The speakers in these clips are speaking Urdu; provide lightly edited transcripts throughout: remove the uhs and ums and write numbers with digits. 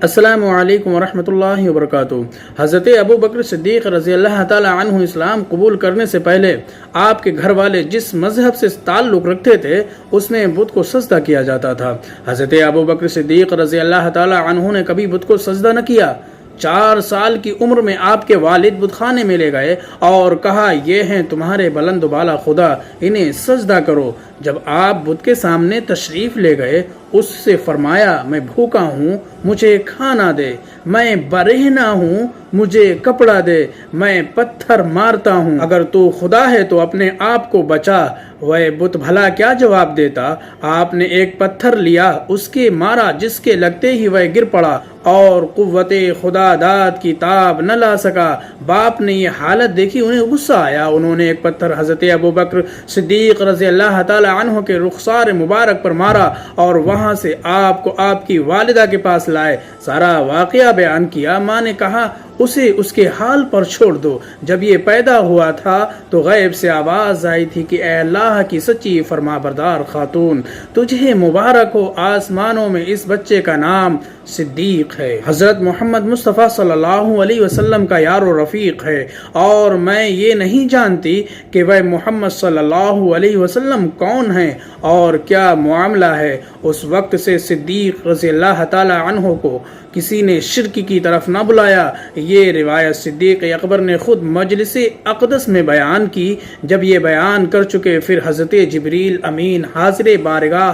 السلام علیکم ورحمۃ اللہ وبرکاتہ۔ حضرت ابو بکر صدیق رضی اللہ تعالی عنہ اسلام قبول کرنے سے پہلے آپ کے گھر والے جس مذہب سے تعلق رکھتے تھے اس میں بت کو سجدہ کیا جاتا تھا۔ حضرت ابو بکر صدیق رضی اللہ تعالی عنہ نے کبھی بت کو سجدہ نہ کیا۔ 4 سال کی عمر میں آپ کے والد بت خانے میں لے گئے اور کہا، یہ ہیں تمہارے بلند و بالا خدا، انہیں سجدہ کرو۔ جب آپ بت کے سامنے تشریف لے گئے اس سے فرمایا، میں بھوکا ہوں، مجھے کھانا دے، میں برہنہ ہوں، مجھے کپڑا دے، میں پتھر مارتا ہوں، اگر تو خدا ہے تو اپنے آپ کو بچا۔ وہ بت بھلا کیا جواب دیتا؟ آپ نے ایک پتھر لیا، اس کے مارا، جس کے لگتے ہی وہ گر پڑا اور قوت خدا داد کی تاب نہ لا سکا۔ باپ نے یہ حالت دیکھی، انہیں غصہ آیا، انہوں نے ایک پتھر حضرت ابو بکر صدیق رضی اللہ تعالی عنہ کے رخسار مبارک پر مارا اور وہاں سے آپ کو آپ کی والدہ کے پاس لائے، سارا واقعہ بیان کیا۔ ماں نے کہا، اسے اس کے حال پر چھوڑ دو۔ جب یہ پیدا ہوا تھا تو غیب سے آواز آئی تھی کہ اے اللہ کی سچی فرما بردار خاتون، تجھے مبارک ہو، آسمانوں میں اس بچے کا نام صدیق ہے، حضرت محمد مصطفیٰ صلی اللہ علیہ وسلم کا یار و رفیق ہے، اور میں یہ نہیں جانتی کہ وہ محمد صلی اللہ علیہ وسلم کون ہیں اور کیا معاملہ ہے۔ اس وقت سے صدیق رضی اللہ تعالی عنہ کو کسی نے شرک کی طرف نہ بلایا۔ یہ روایت صدیق اکبر نے خود مجلس اقدس میں بیان کی۔ جب یہ بیان کر چکے پھر حضرت جبریل امین حاضر بارگاہ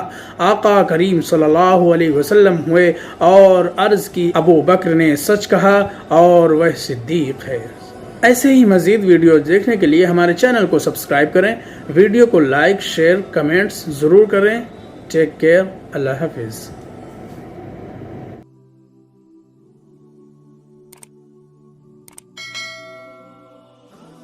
آقا کریم صلی اللہ علیہ وسلم ہوئے اور عرض کی، ابو بکر نے سچ کہا اور وہ صدیق ہے۔ ایسے ہی مزید ویڈیو دیکھنے کے لیے ہمارے چینل کو سبسکرائب کریں، ویڈیو کو لائک، شیئر، کمنٹس ضرور کریں۔ ٹیک کیئر، اللہ حافظ۔